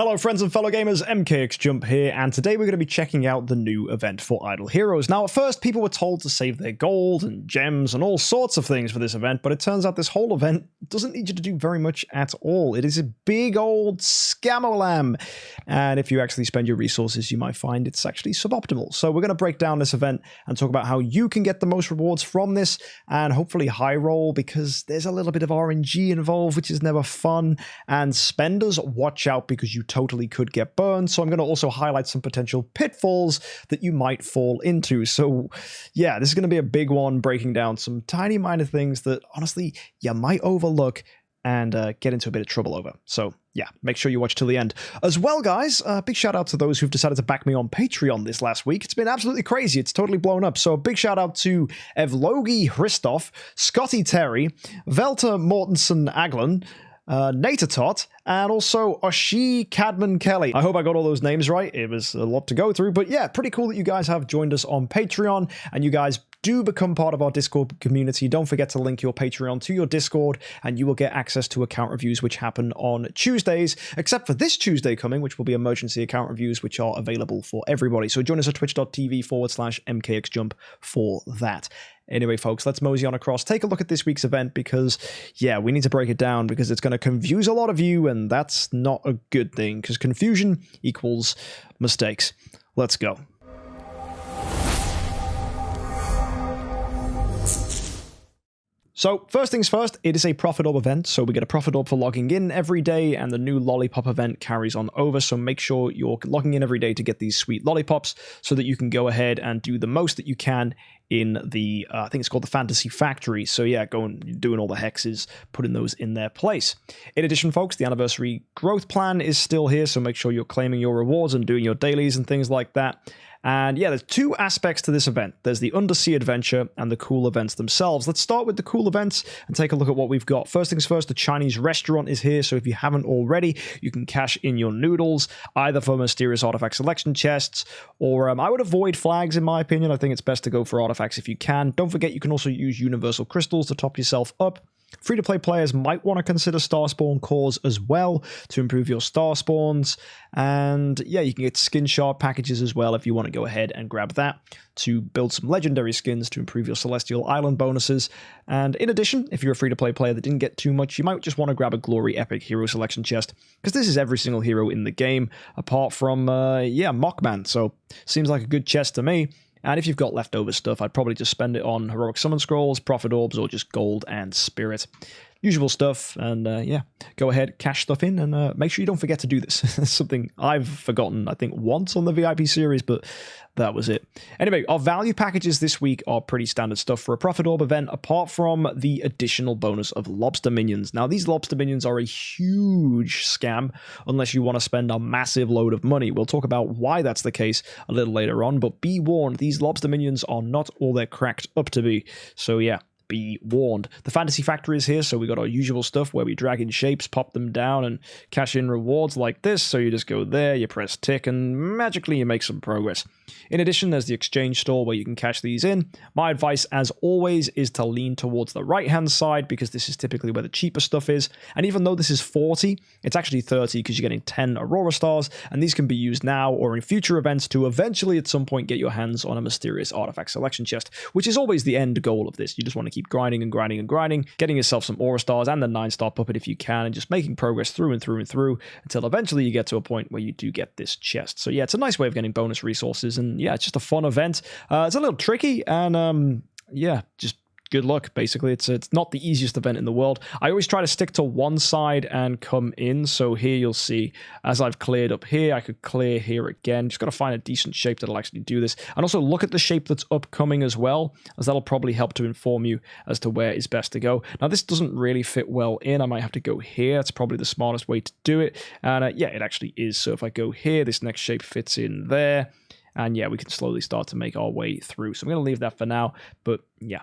Hello friends and fellow gamers, MKxJUMP here, and today we're going to be checking out the new event for Idle Heroes. Now at first people were told to save their gold and gems and all sorts of things for this event, but it turns out this whole event doesn't need you to do very much at all. It is a big old scamolam, and if you actually spend your resources you might find it's actually suboptimal. So we're going to break down this event and talk about how you can get the most rewards from this and hopefully high roll, because there's a little bit of RNG involved which is never fun, and spenders, watch out because you totally could get burned. So I'm going to also highlight some potential pitfalls that you might fall into. So yeah, this is going to be a big one, breaking down some tiny minor things that honestly you might overlook and get into a bit of trouble over. So yeah, make sure you watch till the end. As well, guys, big shout out to those who've decided to back me on Patreon this last week. It's been absolutely crazy. It's totally blown up. So a big shout out to Evlogi Hristoff, Scotty Terry, Velta Mortensen Aglen, Natatot, and also Oshi Cadman Kelly. I hope I got all those names right. It was a lot to go through, but yeah, pretty cool that you guys have joined us on Patreon, and you guys do become part of our Discord community. Don't forget to link your Patreon to your Discord, and you will get access to account reviews which happen on Tuesdays, except for this Tuesday coming, which will be emergency account reviews, which are available for everybody. So join us at twitch.tv/MKxJUMP for that. Anyway, folks, let's mosey on across, take a look at this week's event, because, yeah, we need to break it down, because it's going to confuse a lot of you, and that's not a good thing, because confusion equals mistakes. Let's go. So first things first, it is a Profit Orb event, so we get a Profit Orb for logging in every day, and the new Lollipop event carries on over, so make sure you're logging in every day to get these sweet lollipops so that you can go ahead and do the most that you can in the, I think it's called the Fantasy Factory. So yeah, doing all the hexes, putting those in their place. In addition, folks, the Anniversary Growth Plan is still here, so make sure you're claiming your rewards and doing your dailies and things like that. And yeah, there's two aspects to this event. There's the Undersea Adventure and the cool events themselves. Let's start with the cool events and take a look at what we've got. First things first, the Chinese restaurant is here, so if you haven't already, you can cash in your noodles, either for mysterious artifact selection chests, or I would avoid flags in my opinion. I think it's best to go for artifacts if you can. Don't forget you can also use universal crystals to top yourself up. Free-to-play players might want to consider Starspawn cores as well to improve your star spawns, and yeah, you can get skin shard packages as well if you want to go ahead and grab that to build some legendary skins to improve your Celestial Island bonuses. And in addition, if you're a free-to-play player that didn't get too much, you might just want to grab a Glory Epic Hero Selection chest, because this is every single hero in the game apart from yeah, Mockman, so seems like a good chest to me. And if you've got leftover stuff, I'd probably just spend it on Heroic Summon Scrolls, Profit Orbs, or just Gold and Spirit. Usual stuff, and yeah, go ahead, cash stuff in, and make sure you don't forget to do this. It's something I've forgotten, I think, once on the VIP series, but that was it. Anyway, our value packages this week are pretty standard stuff for a Profit Orb event, apart from the additional bonus of Lobster Minions. Now, these Lobster Minions are a huge scam, unless you want to spend a massive load of money. We'll talk about why that's the case a little later on, but be warned, these Lobster Minions are not all they're cracked up to be. So yeah, be warned. The Fantasy Factory is here, so we got our usual stuff where we drag in shapes, pop them down, and cash in rewards like this. So you just go there, you press tick, and magically you make some progress. In addition, there's the exchange store where you can cash these in. My advice, as always, is to lean towards the right-hand side, because this is typically where the cheaper stuff is. And even though this is 40, it's actually 30 because you're getting 10 Aurora Stars, and these can be used now or in future events to eventually at some point get your hands on a mysterious artifact selection chest, which is always the end goal of this. You just want to keep grinding and grinding and grinding, getting yourself some Aura Stars and the 9-star puppet if you can, and just making progress through and through and through until eventually you get to a point where you do get this chest. So yeah, it's a nice way of getting bonus resources, and yeah, it's just a fun event. It's a little tricky, and yeah, just good luck, basically. It's not the easiest event in the world. I always try to stick to one side and come in, so here you'll see, as I've cleared up here, I could clear here again. Just got to find a decent shape that'll actually do this. And also look at the shape that's upcoming as well, as that'll probably help to inform you as to where is best to go. Now, this doesn't really fit well in. I might have to go here. It's probably the smartest way to do it. And yeah, it actually is. So if I go here, this next shape fits in there. And yeah, we can slowly start to make our way through. So I'm going to leave that for now. But yeah,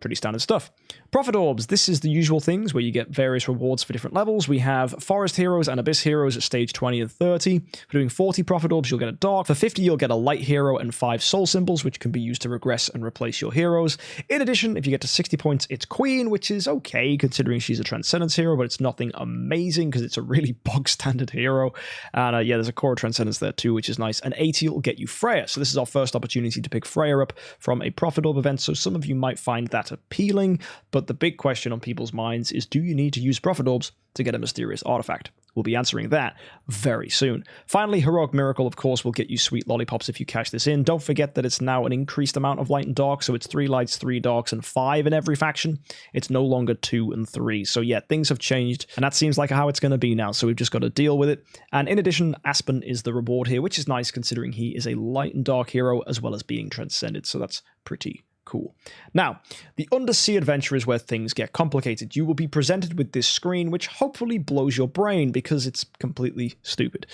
Pretty standard stuff. Prophet Orbs. This is the usual things where you get various rewards for different levels. We have Forest Heroes and Abyss Heroes at stage 20 and 30. For doing 40 Prophet Orbs, you'll get a Dark. For 50, you'll get a Light Hero and 5 Soul Symbols, which can be used to regress and replace your heroes. In addition, if you get to 60 points, it's Queen, which is okay considering she's a Transcendence hero, but it's nothing amazing because it's a really bog standard hero. And yeah, there's a Core of Transcendence there too, which is nice. And 80 will get you Freya. So this is our first opportunity to pick Freya up from a Prophet Orb event. So some of you might find that appealing, but the big question on people's minds is, do you need to use Prophet Orbs to get a mysterious artifact? We'll be answering that very soon. Finally, Heroic Miracle, of course, will get you sweet lollipops if you cash this in. Don't forget that it's now an increased amount of light and dark, so it's 3 lights, 3 darks, and 5 in every faction. It's no longer 2 and 3. So yeah, things have changed, and that seems like how it's going to be now, so we've just got to deal with it. And in addition, Aspen is the reward here, which is nice considering he is a light and dark hero as well as being transcended, so that's pretty cool. Now, the Undersea Adventure is where things get complicated. You will be presented with this screen, which hopefully blows your brain because it's completely stupid.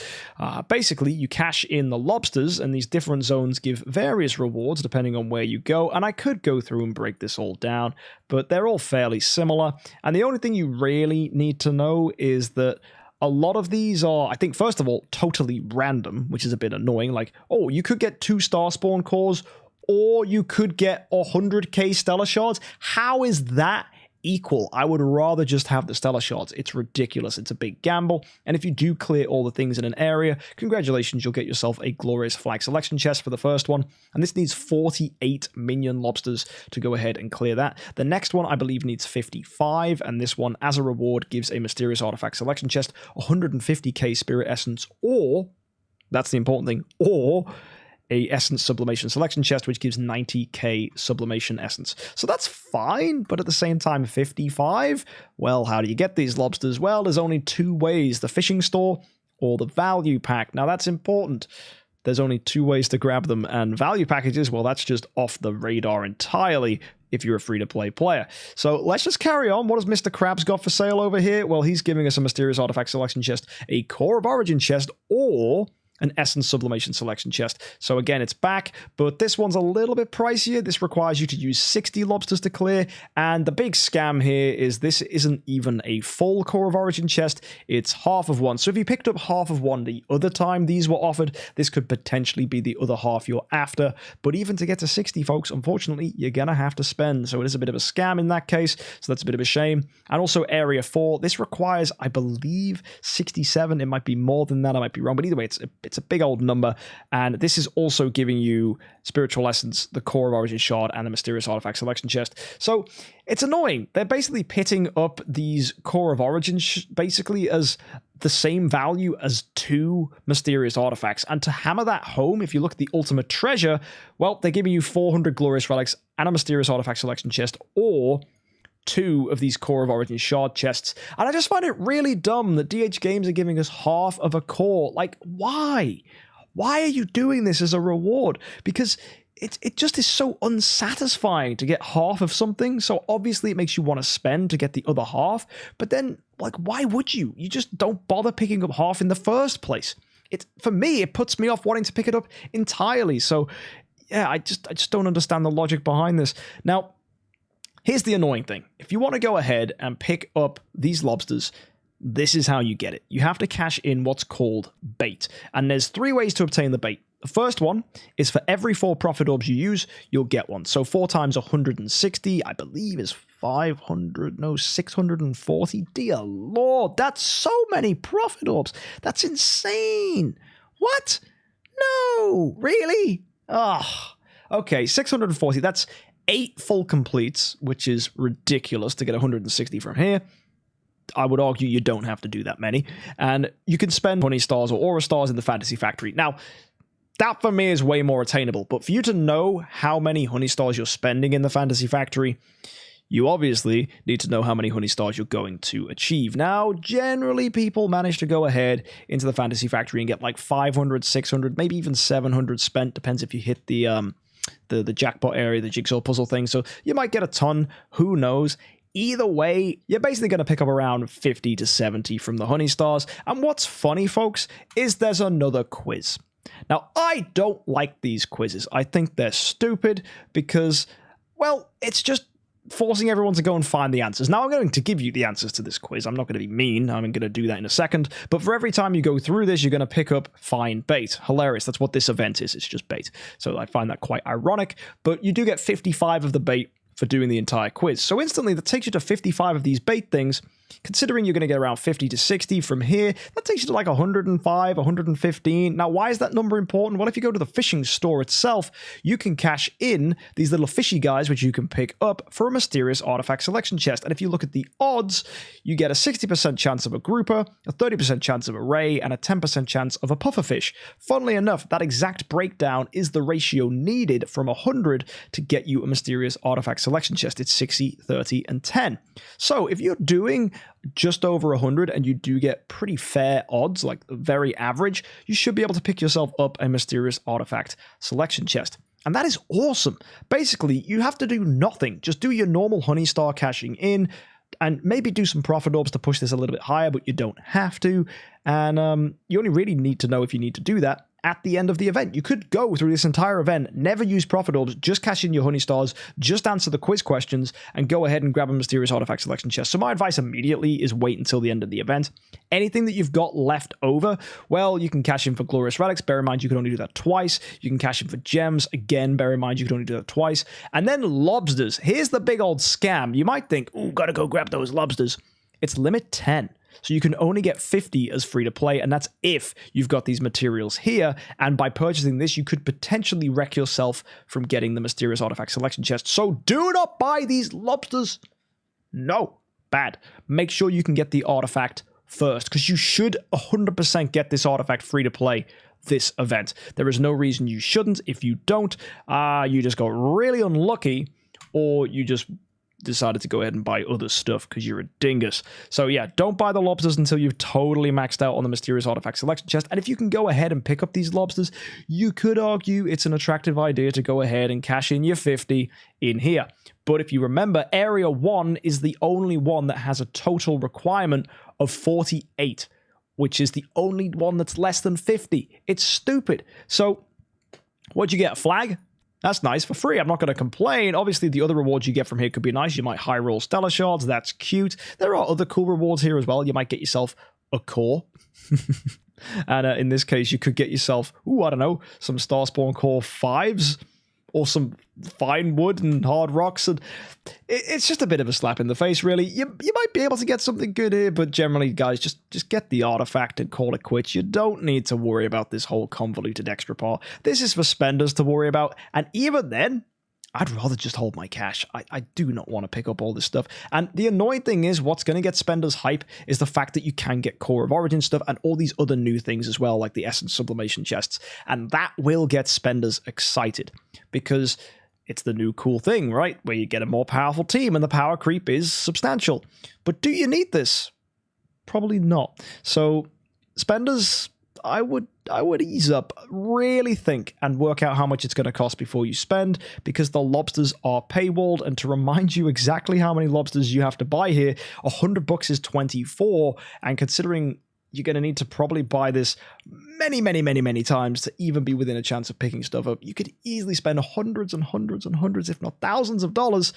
Basically, you cash in the lobsters, and these different zones give various rewards depending on where you go, and I could go through and break this all down, but they're all fairly similar, and the only thing you really need to know is that a lot of these are, I think, first of all, totally random, which is a bit annoying. Like, oh, you could get 2 Starspawn cores, or you could get 100k Stellar Shards. How is that equal? I would rather just have the Stellar Shards. It's ridiculous. It's a big gamble. And if you do clear all the things in an area, congratulations, you'll get yourself a glorious flag selection chest for the first one. And this needs 48 minion lobsters to go ahead and clear that. The next one, I believe, needs 55. And this one, as a reward, gives a mysterious artifact selection chest, 150k Spirit Essence, or, that's the important thing, or a Essence Sublimation Selection Chest, which gives 90k Sublimation Essence. So that's fine, but at the same time, 55? Well, how do you get these lobsters? Well, there's only 2 ways, the fishing store or the value pack. Now, that's important. There's only 2 ways to grab them, and value packages, well, that's just off the radar entirely if you're a free-to-play player. So let's just carry on. What has Mr. Krabs got for sale over here? Well, he's giving us a Mysterious Artifact Selection Chest, a Core of Origin Chest, or an Essence Sublimation Selection Chest. So again, it's back, but this one's a little bit pricier. This requires you to use 60 lobsters to clear, and the big scam here is this isn't even a full Core of Origin chest, it's half of one. So if you picked up half of one the other time these were offered, this could potentially be the other half you're after, but even to get to 60, folks, unfortunately, you're gonna have to spend, so it is a bit of a scam in that case, so that's a bit of a shame. And also Area 4, this requires, I believe, 67, it might be more than that, I might be wrong, but either way, it's a big old number, and this is also giving you Spiritual Essence, the Core of Origin Shard, and the Mysterious Artifact Selection Chest. So it's annoying. They're basically pitting up these Core of Origin basically as the same value as 2 Mysterious Artifacts. And to hammer that home, if you look at the Ultimate Treasure, well, they're giving you 400 Glorious Relics and a Mysterious Artifact Selection Chest, or 2 of these Core of Origin Shard chests. And I just find it really dumb that DH Games are giving us half of a core. Like, why? Why are you doing this as a reward? Because it just is so unsatisfying to get half of something. So obviously it makes you want to spend to get the other half. But then, like, why would you? You just don't bother picking up half in the first place. For me, it puts me off wanting to pick it up entirely. So yeah, I just don't understand the logic behind this. Now, here's the annoying thing. If you want to go ahead and pick up these lobsters, this is how you get it. You have to cash in what's called bait. And there's 3 ways to obtain the bait. The first one is for every 4 Prophet Orbs you use, you'll get one. So 4 times 160, I believe, is 640. Dear Lord, that's so many Prophet Orbs. That's insane. What? No, really? Oh, okay, 640. That's 8 full completes, which is ridiculous to get 160 from here. I would argue you don't have to do that many. And you can spend Honey Stars or Aura Stars in the Fantasy Factory. Now, that for me is way more attainable. But for you to know how many Honey Stars you're spending in the Fantasy Factory, you obviously need to know how many Honey Stars you're going to achieve. Now, generally, people manage to go ahead into the Fantasy Factory and get like 500, 600, maybe even 700 spent. Depends if you hit the jackpot area, the jigsaw puzzle thing. So you might get a ton. Who knows? Either way, you're basically going to pick up around 50 to 70 from the Honey Stars. And what's funny, folks, is there's another quiz. Now, I don't like these quizzes. I think they're stupid because, well, it's just forcing everyone to go and find the answers. Now, I'm going to give you the answers to this quiz. I'm not going to be mean. I'm going to do that in a second. But for every time you go through this, you're going to pick up find bait. Hilarious. That's what this event is. It's just bait. So I find that quite ironic. But you do get 55 of the bait for doing the entire quiz. So instantly, that takes you to 55 of these bait things. Considering you're going to get around 50 to 60 from here, that takes you to like 105, 115. Now, why is that number important? Well, if you go to the fishing store itself, you can cash in these little fishy guys, which you can pick up for a mysterious artifact selection chest. And if you look at the odds, you get a 60% chance of a grouper, a 30% chance of a ray, and a 10% chance of a pufferfish. Funnily enough, that exact breakdown is the ratio needed from 100 to get you a mysterious artifact selection chest. It's 60, 30, and 10. So if you're doing just over 100 and you do get pretty fair odds, like very average, you should be able to pick yourself up a mysterious artifact selection chest. And that is awesome. Basically, you have to do nothing. Just do your normal honey star cashing in and maybe do some profit orbs to push this a little bit higher, but you don't have to. And you only really need to know if you need to do that at the end of the event. You could go through this entire event, never use profit orbs, just cash in your honey stars, just answer the quiz questions, and go ahead and grab a mysterious artifact selection chest. So my advice immediately is wait until the end of the event. Anything that you've got left over, well, you can cash in for glorious relics. Bear in mind, you can only do that twice. You can cash in for gems. Again, bear in mind, you can only do that twice. And then lobsters. Here's the big old scam. You might think, ooh, gotta go grab those lobsters. It's limit 10. So you can only get 50 as free to play, and that's if you've got these materials here. And by purchasing this, you could potentially wreck yourself from getting the mysterious artifact selection chest. So do not buy these lobsters. No, bad. Make sure you can get the artifact first, because you should 100% get this artifact free to play this event. There is no reason you shouldn't. If you don't, you just got really unlucky, or you just decided to go ahead and buy other stuff because you're a dingus. So yeah, don't buy the lobsters until you've totally maxed out on the mysterious artifact selection chest. And if you can go ahead and pick up these lobsters, you could argue it's an attractive idea to go ahead and cash in your 50 in here. But if you remember, Area 1 is the only one that has a total requirement of 48, which is the only one that's less than 50. It's stupid. So what'd you get? A flag? That's nice for free. I'm not going to complain. Obviously, the other rewards you get from here could be nice. You might high roll stellar shards. That's cute. There are other cool rewards here as well. You might get yourself a core. And in this case, you could get yourself, I don't know, some Starspawn Core 5s or some fine wood and hard rocks. And it's just a bit of a slap in the face, really. You might be able to get something good here, but generally, guys, just get the artifact and call it quits. You don't need to worry about this whole convoluted extra part. This is for spenders to worry about. And even then, I'd rather just hold my cash. I do not want to pick up all this stuff. And the annoying thing is, what's going to get spenders hype is the fact that you can get Core of Origin stuff and all these other new things as well, like the Essence Sublimation chests. And that will get spenders excited because it's the new cool thing, right? Where you get a more powerful team and the power creep is substantial. But do you need this? Probably not. So spenders, I would ease up, really think and work out how much it's going to cost before you spend, because the lobsters are paywalled. And to remind you exactly how many lobsters you have to buy here, $100 is 24. And considering you're going to need to probably buy this many times to even be within a chance of picking stuff up, you could easily spend hundreds and hundreds and hundreds, if not thousands of dollars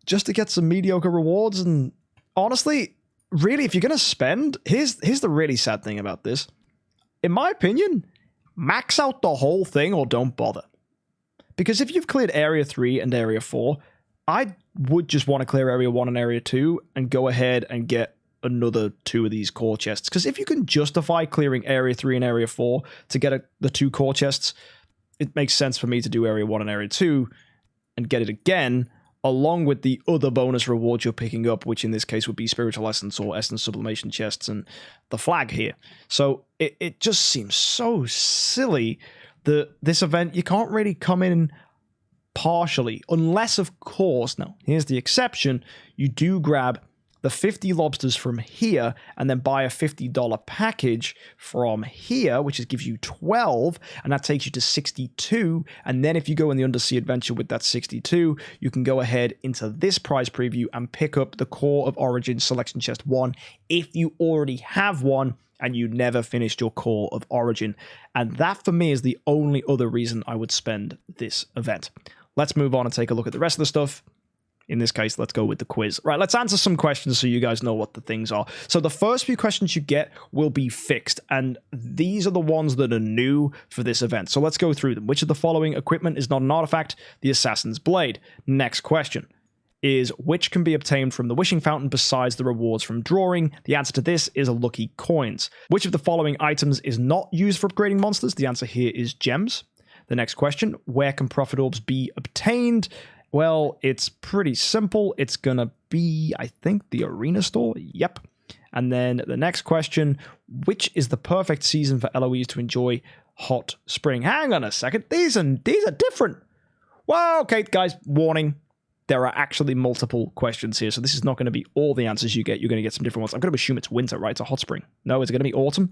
just to get some mediocre rewards. And honestly, really, if you're going to spend, here's the really sad thing about this. In my opinion, max out the whole thing or don't bother. Because if you've cleared Area 3 and Area 4, I would just want to clear Area 1 and Area 2 and go ahead and get another 2 of these core chests. Because if you can justify clearing Area 3 and Area 4 to get the 2 core chests, it makes sense for me to do Area 1 and Area 2 and get it again, along with the other bonus rewards you're picking up, which in this case would be Spiritual Essence or Essence Sublimation chests and the flag here. So it just seems so silly that this event, you can't really come in partially, unless, of course, now, here's the exception, you do grab the 50 lobsters from here and then buy a $50 package from here, which gives you 12, and that takes you to 62. And then if you go in the Undersea Adventure with that 62, you can go ahead into this prize preview and pick up the Core of Origin Selection Chest 1 if you already have one and you never finished your Core of Origin. And that, for me, is the only other reason I would spend this event. Let's move on and take a look at the rest of the stuff in this case, let's go with the quiz. Right, let's answer some questions so you guys know what the things are. So the first few questions you get will be fixed, and these are the ones that are new for this event. So let's go through them. Which of the following equipment is not an artifact? The Assassin's Blade. Next question is, which can be obtained from the Wishing Fountain besides the rewards from drawing? The answer to this is lucky coins. Which of the following items is not used for upgrading monsters? The answer here is gems. The next question, where can Prophet Orbs be obtained? Well, it's pretty simple. It's gonna be, I think, the arena store. Yep. And then the next question, which is the perfect season for Eloise to enjoy hot spring? Hang on a second. These are different. Well, okay, guys, warning. There are actually multiple questions here, so this is not going to be all the answers you get. You're going to get some different ones. I'm going to assume it's winter, right? It's a hot spring. No, is it going to be autumn?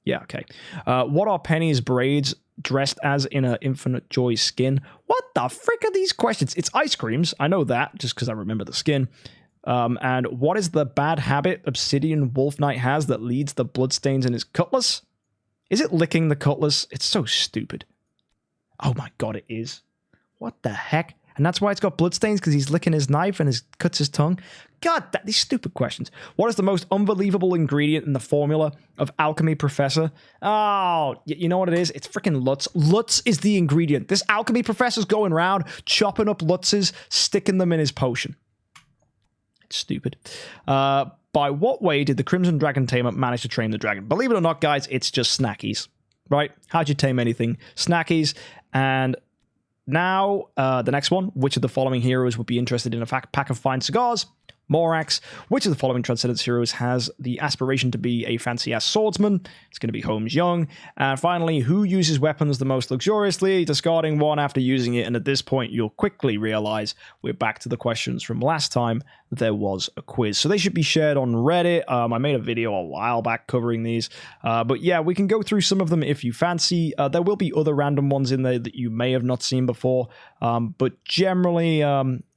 Yeah, okay. What are Penny's braids dressed as in her Infinite Joy skin? What the frick are these questions? It's ice creams. I know that, just because I remember the skin. And what is the bad habit Obsidian Wolf Knight has that leads the bloodstains in his cutlass? Is it licking the cutlass? It's so stupid. Oh my god, it is. What the heck? And that's why it's got bloodstains, because he's licking his knife and cuts his tongue. God, these stupid questions. What is the most unbelievable ingredient in the formula of Alchemy Professor? Oh, you know what it is? It's freaking Lutz. Lutz is the ingredient. This Alchemy Professor's going around chopping up Lutzes, sticking them in his potion. It's stupid. By what way did the Crimson Dragon Tamer manage to train the dragon? Believe it or not, guys, it's just snackies, right? How'd you tame anything? Snackies. And now, the next one. Which of the following heroes would be interested in a pack of fine cigars? Morax. Which of the following Transcendence heroes has the aspiration to be a fancy-ass swordsman? It's going to be Holmes Young. And finally, who uses weapons the most luxuriously? Discarding one after using it. And at this point, you'll quickly realize we're back to the questions from last time. There was a quiz. So they should be shared on Reddit. I made a video a while back covering these. But yeah, we can go through some of them if you fancy. There will be other random ones in there that you may have not seen before. But generally,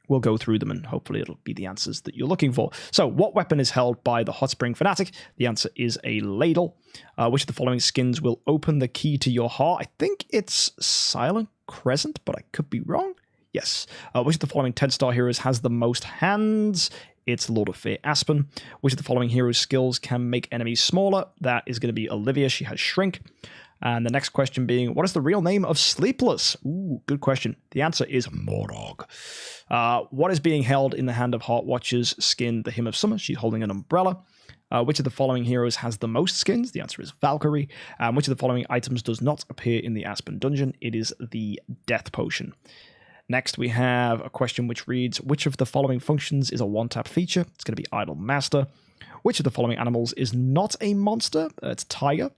we'll go through them and hopefully it'll be the answers that you're looking for. So, what weapon is held by the Hot Spring Fanatic? The answer is a ladle. Which of the following skins will open the key to your heart? I think it's Silent Crescent, but I could be wrong. Yes. Which of the following 10-star heroes has the most hands? It's Lord of Fear Aspen. Which of the following heroes' skills can make enemies smaller? That is going to be Olivia. She has Shrink. And the next question being, what is the real name of Sleepless? Ooh, good question. The answer is Morog. What is being held in the hand of Heartwatcher's skin, the Hymn of Summer? She's holding an umbrella. Which of the following heroes has the most skins? The answer is Valkyrie. Which of the following items does not appear in the Aspen dungeon? It is the Death Potion. Next, we have a question which reads, which of the following functions is a one-tap feature? It's going to be Idle Master. Which of the following animals is not a monster? It's Tiger.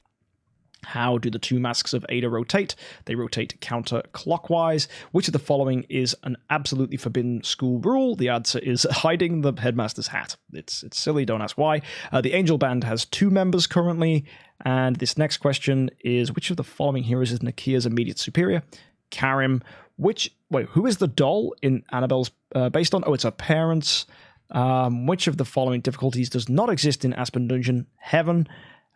How do the two masks of Ada rotate? They rotate counterclockwise. Which of the following is an absolutely forbidden school rule? The answer is hiding the headmaster's hat. It's silly, don't ask why. The Angel Band has 2 members currently. And this next question is, which of the following heroes is Nakia's immediate superior? Karim. Who is the doll in Annabelle's based on? Oh, it's her parents. Which of the following difficulties does not exist in Aspen Dungeon? Heaven.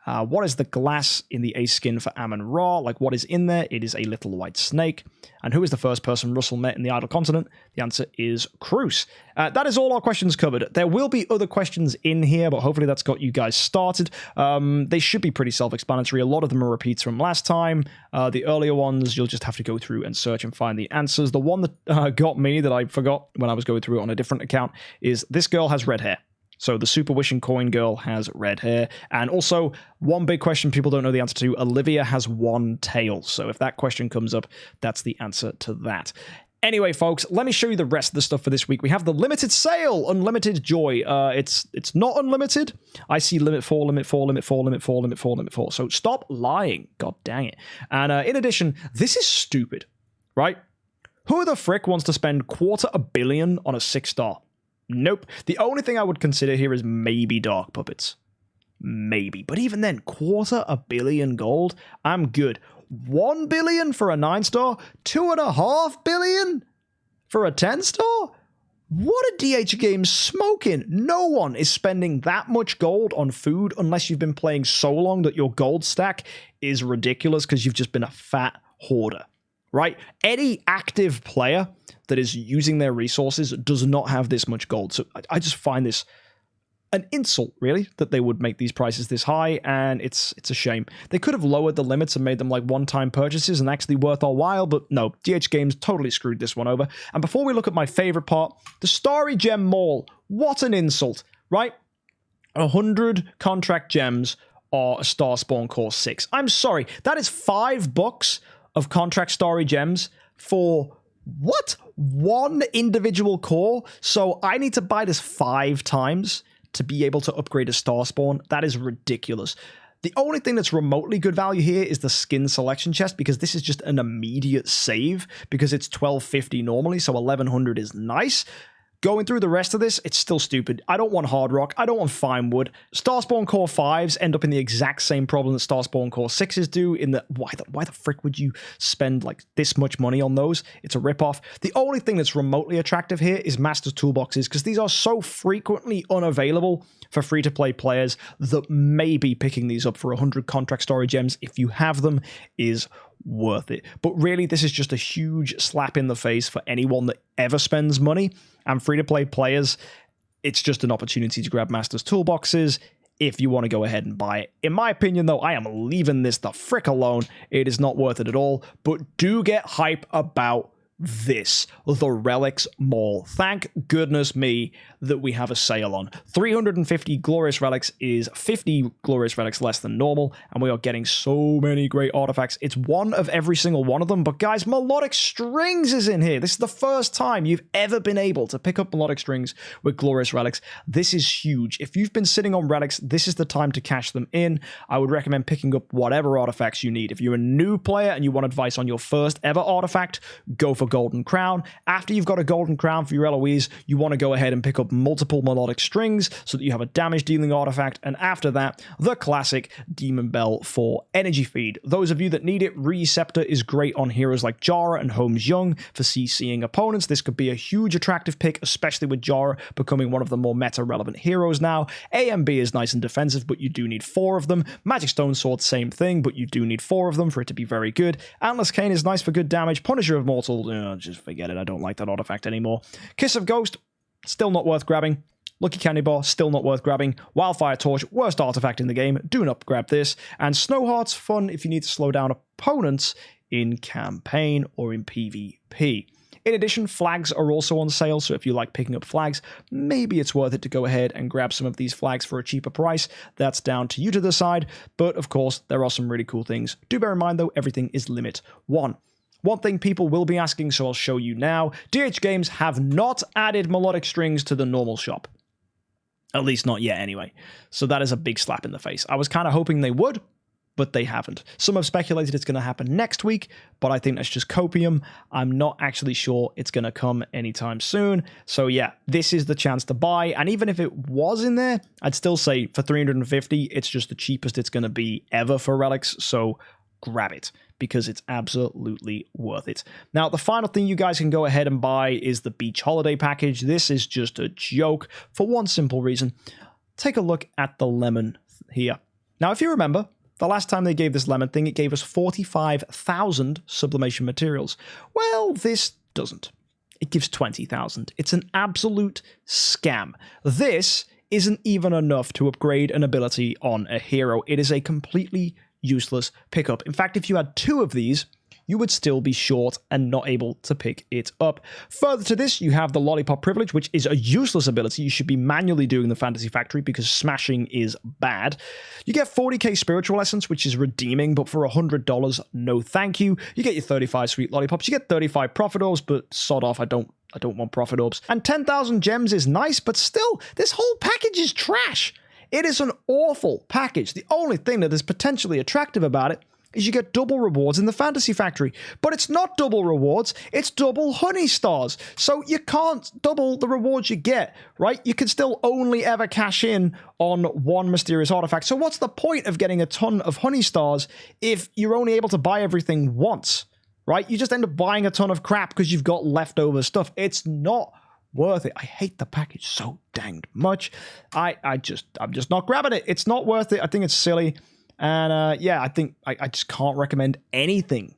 What is the glass in the ace skin for Amun-Ra? Like, what is in there? It is a little white snake. And who is the first person Russell met in the Idle Continent? The answer is Cruz. That is all our questions covered. There will be other questions in here, but hopefully that's got you guys started. They should be pretty self-explanatory. A lot of them are repeats from last time. The earlier ones, you'll just have to go through and search and find the answers. The one that got me, that I forgot when I was going through it on a different account, is this girl has red hair. So the Super Wishing Coin Girl has red hair. And also, one big question people don't know the answer to, Olivia has 1 tail. So if that question comes up, that's the answer to that. Anyway, folks, let me show you the rest of the stuff for this week. We have the limited sale, Unlimited Joy. It's not unlimited. I see limit 4, limit 4, limit 4, limit 4, limit 4, limit 4. So stop lying. God dang it. And in addition, this is stupid, right? Who the frick wants to spend $250 million on a 6-star? Nope. The only thing I would consider here is maybe Dark Puppets. Maybe. But even then, $250 million gold? I'm good. $1 billion for a 9-star? $2.5 billion for a 10-star? What are DH Games smoking? No one is spending that much gold on food unless you've been playing so long that your gold stack is ridiculous because you've just been a fat hoarder. right? Any active player that is using their resources does not have this much gold. So I just find this an insult, really, that they would make these prices this high, and it's a shame. They could have lowered the limits and made them like one-time purchases and actually worth our while, but no, DH Games totally screwed this one over. And before we look at my favorite part, the Starry Gem Mall, what an insult, right? 100 contract gems are a Star Spawn Core 6. I'm sorry, that is $5 of contract Starry Gems for what? One individual core? So I need to buy this 5 times to be able to upgrade a Star Spawn. That is ridiculous. The only thing that's remotely good value here is the skin selection chest, because this is just an immediate save, because it's $12.50 normally, so $1,100 is nice. Going through the rest of this, it's still stupid. I don't want Hard Rock. I don't want Fine Wood. Starspawn Core 5s end up in the exact same problem that Starspawn Core 6s do, in that why the frick would you spend like this much money on those? It's a ripoff. The only thing that's remotely attractive here is Master's Toolboxes, because these are so frequently unavailable for free-to-play players that maybe picking these up for 100 contract story gems, if you have them, is worth it. But really, this is just a huge slap in the face for anyone that ever spends money. And free-to-play players, it's just an opportunity to grab Master's Toolboxes if you want to go ahead and buy it. In my opinion, though, I am leaving this the frick alone. It is not worth it at all. But do get hype about this, the Relics Mall. Thank goodness me that we have a sale on. 350 Glorious Relics is 50 Glorious Relics less than normal, and we are getting so many great artifacts. It's one of every single one of them, but guys, Melodic Strings is in here. This is the first time you've ever been able to pick up Melodic Strings with Glorious Relics. This is huge. If you've been sitting on relics, this is the time to cash them in. I would recommend picking up whatever artifacts you need. If you're a new player and you want advice on your first ever artifact, go for Golden Crown. After you've got a Golden Crown for your Eloise, you want to go ahead and pick up multiple Melodic Strings so that you have a damage dealing artifact, and after that, the classic Demon Bell for energy feed. Those of you that need it, Receptor is great on heroes like Jara and Holmes Young for CCing opponents. This could be a huge attractive pick, especially with Jara becoming one of the more meta relevant heroes now. AMB is nice and defensive, but you do need 4 of them. Magic Stone Sword, same thing, but you do need 4 of them for it to be very good. Antler's Cane is nice for good damage. Punisher of Mortal, just forget it. I don't like that artifact anymore. Kiss of Ghost, still not worth grabbing. Lucky Candy Bar, still not worth grabbing. Wildfire Torch, worst artifact in the game. Do not grab this. And Snow Heart's fun if you need to slow down opponents in campaign or in PvP. In addition, flags are also on sale, so if you like picking up flags, maybe it's worth it to go ahead and grab some of these flags for a cheaper price. That's down to you to decide, but of course, there are some really cool things. Do bear in mind, though, everything is limit 1. One thing people will be asking, so I'll show you now. DH Games have not added Melodic Strings to the normal shop. At least not yet, anyway. So that is a big slap in the face. I was kind of hoping they would, but they haven't. Some have speculated it's going to happen next week, but I think that's just copium. I'm not actually sure it's going to come anytime soon. So yeah, this is the chance to buy. And even if it was in there, I'd still say for 350, it's just the cheapest it's going to be ever for relics. So grab it, because it's absolutely worth it. Now, the final thing you guys can go ahead and buy is the Beach Holiday Package. This is just a joke for one simple reason. Take a look at the lemon here. Now, if you remember, the last time they gave this lemon thing, it gave us 45,000 sublimation materials. Well, this doesn't. It gives 20,000. It's an absolute scam. This isn't even enough to upgrade an ability on a hero. It is a completely useless pickup. In fact, if you had 2 of these, you would still be short and not able to pick it up. Further to this, you have the Lollipop Privilege, which is a useless ability. You should be manually doing the Fantasy Factory because smashing is bad. You get 40k Spiritual Essence, which is redeeming, but for $100, no thank you. You get your 35 Sweet Lollipops. You get 35 Profit Orbs, but sod off, I don't want Profit Orbs. And 10,000 gems is nice, but still, this whole package is trash. It is an awful package. The only thing that is potentially attractive about it is you get double rewards in the Fantasy Factory. But it's not double rewards, it's double honey stars. So you can't double the rewards you get, right? You can still only ever cash in on one mysterious artifact. So what's the point of getting a ton of honey stars if you're only able to buy everything once, right? You just end up buying a ton of crap because you've got leftover stuff. It's not worth it. I hate the package so danged much. I'm just not grabbing it. It's not worth it. I think it's silly. And yeah, I think I just can't recommend anything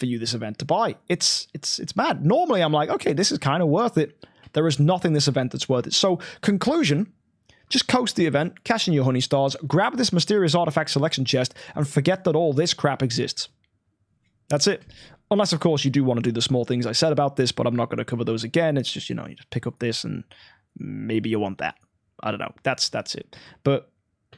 for you, this event, to buy. It's mad. Normally, I'm like, okay, this is kind of worth it. There is nothing this event that's worth it. So, conclusion, just coast the event, cash in your honey stars, grab this mysterious artifact selection chest, and forget that all this crap exists. That's it. Unless, of course, you do want to do the small things I said about this, but I'm not going to cover those again. It's just, you know, you just pick up this and maybe you want that. I don't know. That's it. But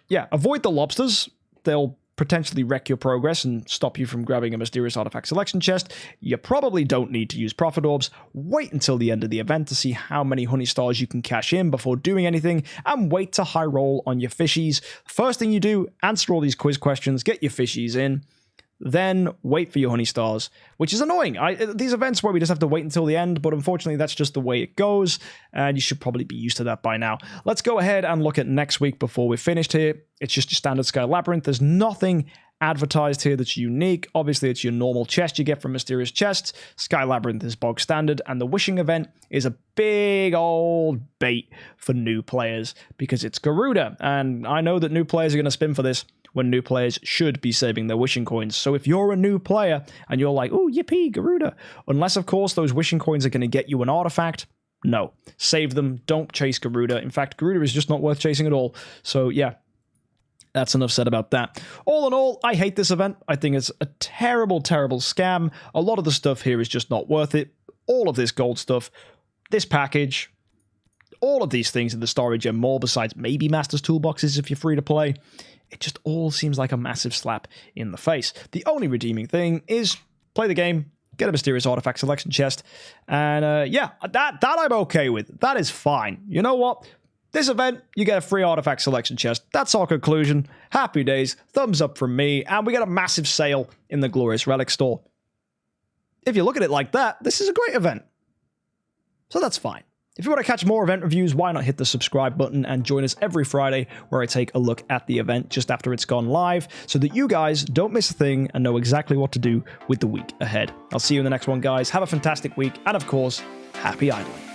yeah, avoid the lobsters. They'll potentially wreck your progress and stop you from grabbing a mysterious artifact selection chest. You probably don't need to use profit orbs. Wait until the end of the event to see how many honey stars you can cash in before doing anything, and wait to high roll on your fishies. First thing you do, answer all these quiz questions, get your fishies in, then wait for your honey stars, which is annoying. These events where we just have to wait until the end, but unfortunately that's just the way it goes, and you should probably be used to that by now. Let's go ahead and look at next week before we're finished here. It's just your standard Sky Labyrinth. There's nothing advertised here that's unique. Obviously, it's your normal chest you get from Mysterious Chests. Sky Labyrinth is bog standard, and the Wishing event is a big old bait for new players because it's Garuda, and I know that new players are going to spin for this when new players should be saving their wishing coins. So if you're a new player and you're like, oh, yippee, Garuda, unless, of course, those wishing coins are going to get you an artifact, no. Save them. Don't chase Garuda. In fact, Garuda is just not worth chasing at all. So, yeah, that's enough said about that. All in all, I hate this event. I think it's a terrible, terrible scam. A lot of the stuff here is just not worth it. All of this gold stuff, this package, all of these things in the storage and more, besides maybe Master's Toolboxes if you're free to play. It just all seems like a massive slap in the face. The only redeeming thing is play the game, get a mysterious artifact selection chest, and yeah, that I'm okay with. That is fine. You know what? This event, you get a free artifact selection chest. That's our conclusion. Happy days. Thumbs up from me, and we get a massive sale in the Glorious Relic store. If you look at it like that, this is a great event. So that's fine. If you want to catch more event reviews, why not hit the subscribe button and join us every Friday where I take a look at the event just after it's gone live so that you guys don't miss a thing and know exactly what to do with the week ahead. I'll see you in the next one, guys. Have a fantastic week, and of course, happy idling.